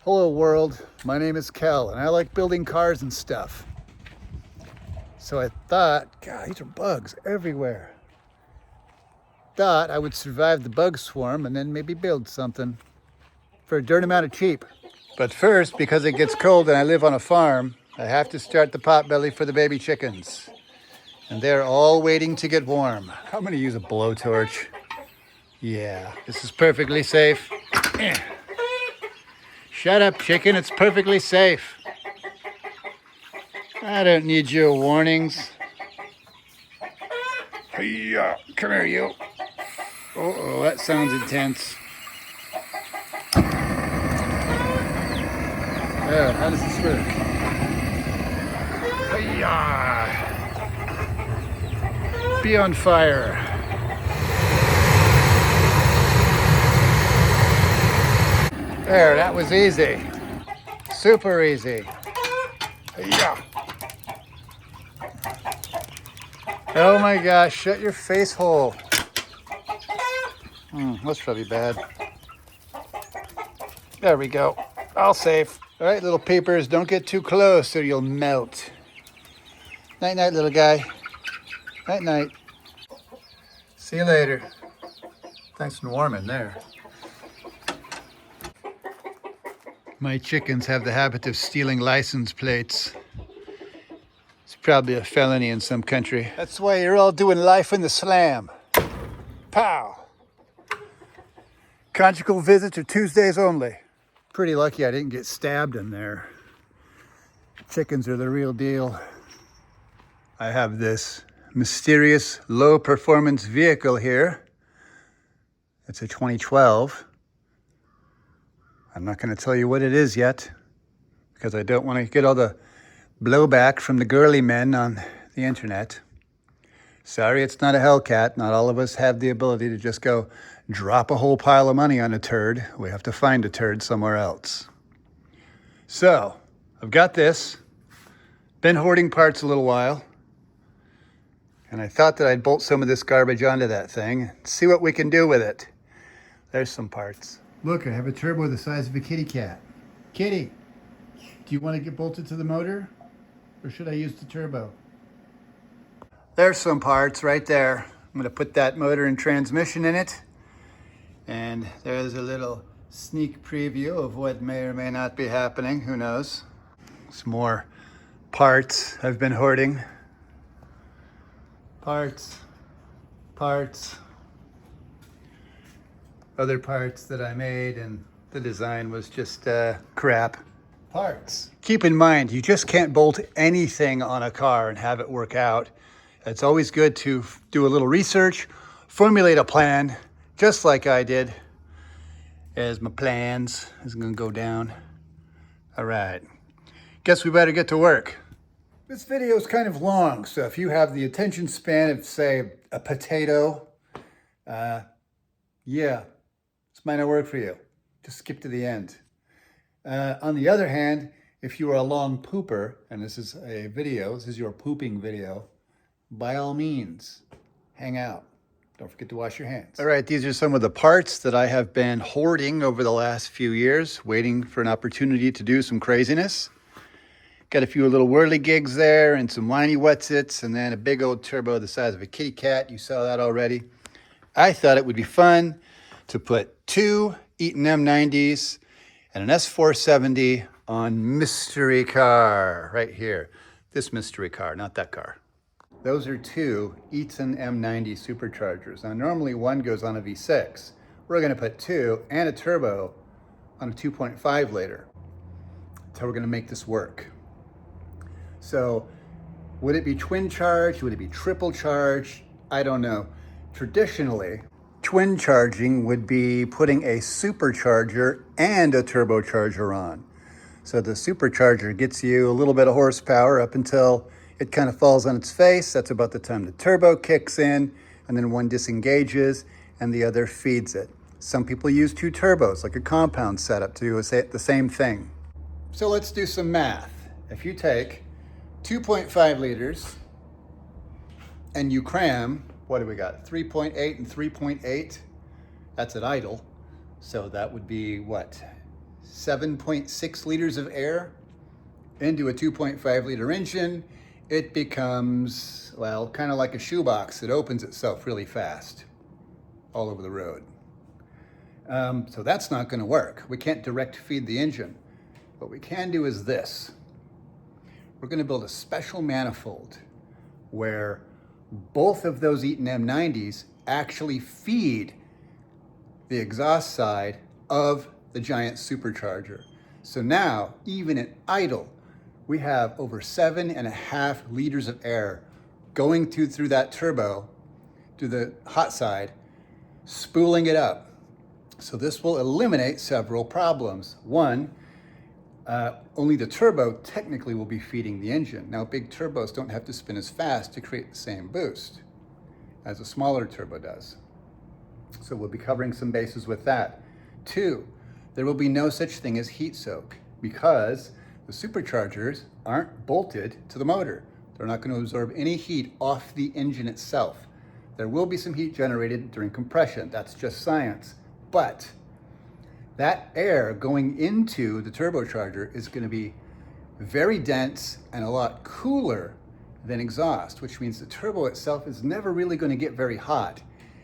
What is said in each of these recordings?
Hello world, my name is Kel and I like building cars and stuff. So I thought, God, these are bugs everywhere. Thought I would survive the bug swarm and then maybe build something for a dirt amount of cheap. But first, because it gets cold and I live on a farm, I have to start the potbelly for the baby chickens. And they're all waiting to get warm. I'm gonna use a blowtorch. Yeah, this is perfectly safe. Shut up, chicken, it's perfectly safe. I don't need your warnings. Hey-ya, come here, you. Uh-oh, that sounds intense. There, how does this work? Hey-ya. Be on fire. There, that was easy. Super easy. Hey-ya. Oh my gosh, shut your face hole. That's probably bad. There we go. All safe. All right, little peepers, don't get too close or you'll melt. Night night, little guy. Night night. See you later. Nice and warm in there. My chickens have the habit of stealing license plates. It's probably a felony in some country. That's why you're all doing life in the slam. Pow! Conjugal visits are Tuesdays only. Pretty lucky I didn't get stabbed in there. Chickens are the real deal. I have this mysterious low performance vehicle here. It's a 2012. I'm not going to tell you what it is yet because I don't want to get all the blowback from the girly men on the internet. Sorry, it's not a Hellcat. Not all of us have the ability to just go drop a whole pile of money on a turd. We have to find a turd somewhere else. So, I've got this. Been hoarding parts a little while. And I thought that I'd bolt some of this garbage onto that thing and see what we can do with it. There's some parts. Look, I have a turbo the size of a kitty cat. Kitty, do you want to get bolted to the motor? Or should I use the turbo? There's some parts right there. I'm going to put that motor and transmission in it. And there's a little sneak preview of what may or may not be happening. Who knows? Some more parts I've been hoarding. Parts. Other parts that I made and the design was just crap. Parts. Keep in mind, you just can't bolt anything on a car and have it work out. It's always good to do a little research, formulate a plan, just like I did. As my plans is gonna go down. All right, guess we better get to work. This video is kind of long, so if you have the attention span of, say, a potato, yeah, this might not work for you. Just skip to the end. On the other hand, if you are a long pooper, and this is a video, this is your pooping video, by all means, hang out. Don't forget to wash your hands. All right, these are some of the parts that I have been hoarding over the last few years, waiting for an opportunity to do some craziness. Got a few little whirligigs there and some whiny whatsits and then a big old turbo the size of a kitty cat. You saw that already. I thought it would be fun to put two Eaton M90s and an S470 on mystery car right here. This mystery car, not that car. Those are two Eaton M90 superchargers. Now normally one goes on a V6. We're gonna put two and a turbo on a 2.5 liter. That's how we're gonna make this work. So would it be twin charged? Would it be triple charged? I don't know. Traditionally, twin charging would be putting a supercharger and a turbocharger on. So the supercharger gets you a little bit of horsepower up until it kind of falls on its face. That's about the time the turbo kicks in, and then one disengages and the other feeds it. Some people use two turbos, like a compound setup, to do the same thing. So let's do some math. If you take 2.5 liters and you cram, what do we got? 3.8 and 3.8. That's at idle. So that would be what? 7.6 liters of air into a 2.5 liter engine, it becomes, well, kind of like a shoebox. It opens itself really fast all over the road. So that's not going to work. We can't direct feed the engine. What we can do is this. We're going to build a special manifold where both of those Eaton M90s actually feed the exhaust side of the giant supercharger. So now, even at idle, we have over 7.5 liters of air going through that turbo to the hot side, spooling it up. So this will eliminate several problems. One, only the turbo technically will be feeding the engine. Now, big turbos don't have to spin as fast to create the same boost as a smaller turbo does. So we'll be covering some bases with that. Two, there will be no such thing as heat soak because the superchargers aren't bolted to the motor. They're not going to absorb any heat off the engine itself. There will be some heat generated during compression. That's just science. But that air going into the turbocharger is going to be very dense and a lot cooler than exhaust, which means the turbo itself is never really going to get very hot.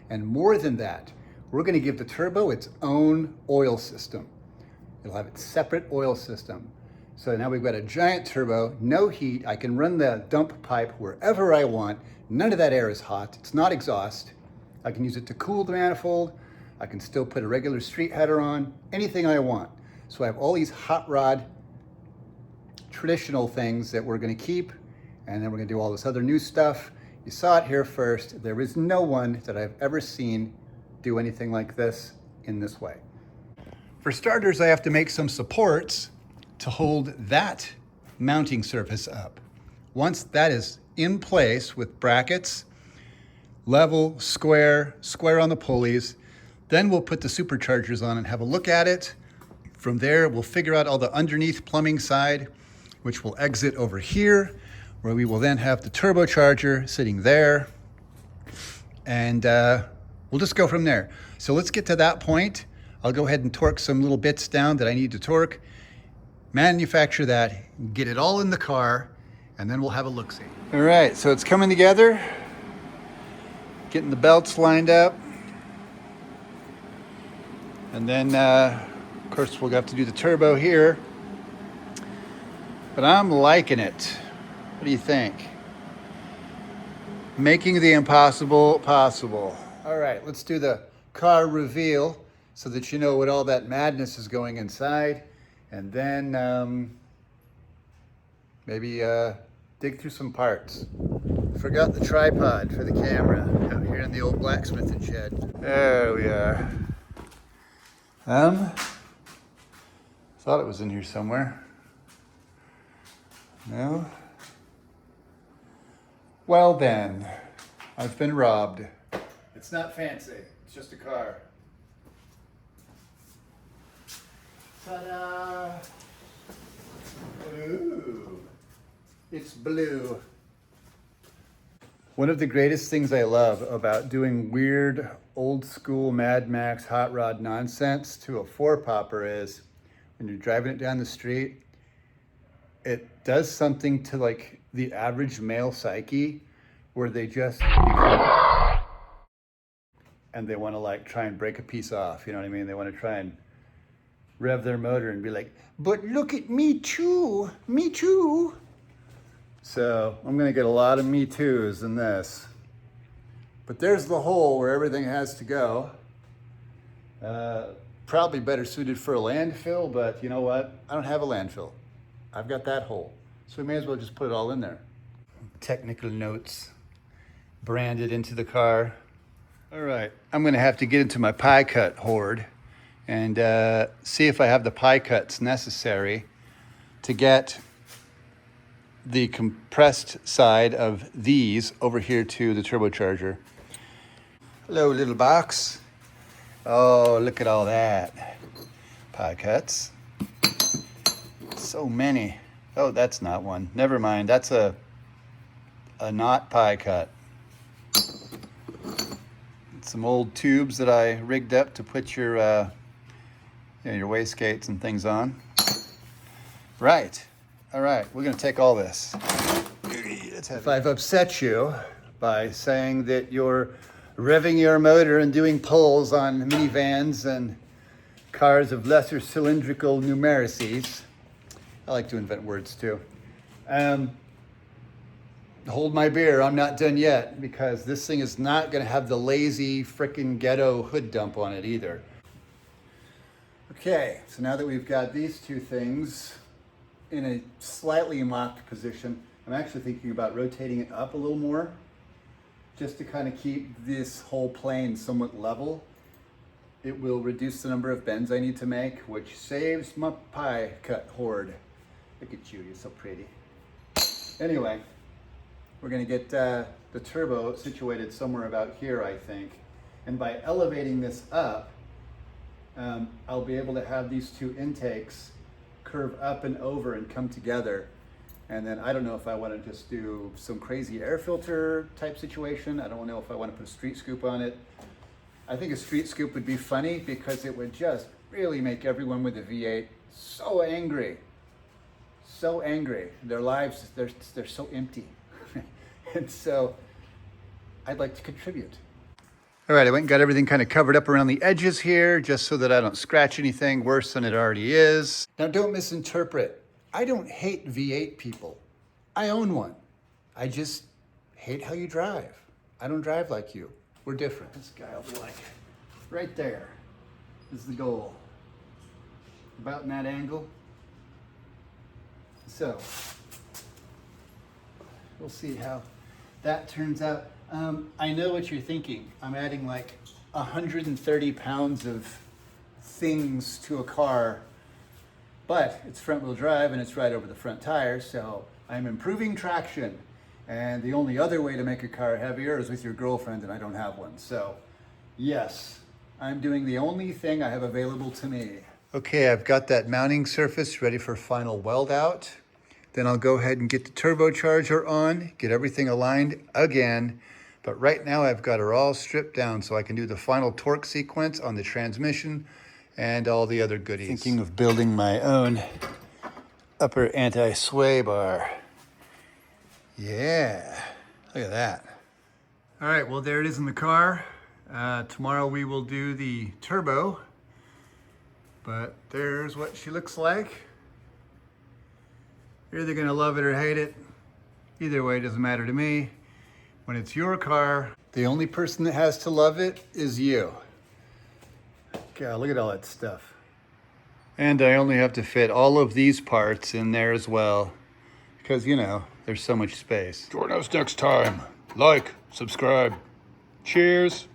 And more than that, we're going to give the turbo its own oil system. It'll have its separate oil system. So now we've got a giant turbo, no heat. I can run the dump pipe wherever I want. None of that air is hot. It's not exhaust. I can use it to cool the manifold. I can still put a regular street header on, anything I want. So I have all these hot rod traditional things that we're going to keep, and then we're going to do all this other new stuff. You saw it here first. There is no one that I've ever seen do anything like this in this way. For starters, I have to make some supports to hold that mounting surface up. Once that is in place with brackets, level, square on the pulleys, then we'll put the superchargers on and have a look at it. From there, we'll figure out all the underneath plumbing side, which will exit over here, where we will then have the turbocharger sitting there. And we'll just go from there. So let's get to that point. I'll go ahead and torque some little bits down that I need to torque, manufacture that, get it all in the car, and then we'll have a look-see. All right, so it's coming together. Getting the belts lined up. And then, of course, we'll have to do the turbo here. But I'm liking it. What do you think? Making the impossible possible. All right, let's do the car reveal so that you know what all that madness is going inside. And then maybe dig through some parts. Forgot the tripod for the camera out here in the old blacksmithing shed. There we are. Thought it was in here somewhere. No? Well then, I've been robbed. It's not fancy, it's just a car. Ta-da! Ooh, it's blue. One of the greatest things I love about doing weird, old school Mad Max hot rod nonsense to a four-popper is when you're driving it down the street, it does something to like the average male psyche where they just become, and they want to like try and break a piece off, you know what I mean? They want to try and rev their motor and be like, but look at me too, me too. So I'm gonna get a lot of me toos in this. But there's the hole where everything has to go. Probably better suited for a landfill, but you know what? I don't have a landfill. I've got that hole. So we may as well just put it all in there. Technical notes branded into the car. All right, I'm gonna have to get into my pie cut hoard and see if I have the pie cuts necessary to get the compressed side of these over here to the turbocharger. Hello, little box. Oh, look at all that. Pie cuts. So many. Oh, that's not one. Never mind. That's a not pie cut. Some old tubes that I rigged up to put your you know, your wastegates and things on. Right. All right, we're gonna take all this. If I've upset you by saying that you're revving your motor and doing pulls on minivans and cars of lesser cylindrical numeracies, I like to invent words too. Hold my beer, I'm not done yet, because this thing is not gonna have the lazy frickin' ghetto hood dump on it either. Okay, so now that we've got these two things in a slightly locked position, I'm actually thinking about rotating it up a little more, just to kind of keep this whole plane somewhat level. It will reduce the number of bends I need to make, which saves my pie cut hoard. Look at you, you're so pretty. Anyway, we're gonna get the turbo situated somewhere about here, I think. And by elevating this up, I'll be able to have these two intakes curve up and over and come together. And then I don't know if I want to just do some crazy air filter type situation. I don't know if I want to put a street scoop on it. I think a street scoop would be funny because it would just really make everyone with a V8 so angry. So angry. Their lives, they're so empty. And so I'd like to contribute. All right, I went and got everything kind of covered up around the edges here, just so that I don't scratch anything worse than it already is. Now don't misinterpret. I don't hate V8 people. I own one. I just hate how you drive. I don't drive like you. We're different. This guy will be like, right there is the goal. About in that angle. So, we'll see how that turns out. I know what you're thinking. I'm adding like 130 pounds of things to a car, but it's front wheel drive and it's right over the front tires, so I'm improving traction. And the only other way to make a car heavier is with your girlfriend, and I don't have one. So yes, I'm doing the only thing I have available to me. Okay, I've got that mounting surface ready for final weld out. Then I'll go ahead and get the turbocharger on, get everything aligned again. But right now I've got her all stripped down so I can do the final torque sequence on the transmission and all the other goodies. Thinking of building my own upper anti-sway bar. Yeah, look at that. All right, well, there it is in the car. Tomorrow we will do the turbo, but there's what she looks like. You're either gonna love it or hate it. Either way, it doesn't matter to me. When it's your car, the only person that has to love it is you. God, look at all that stuff. And I only have to fit all of these parts in there as well, because, you know, there's so much space. Join us next time. Like, subscribe. Cheers.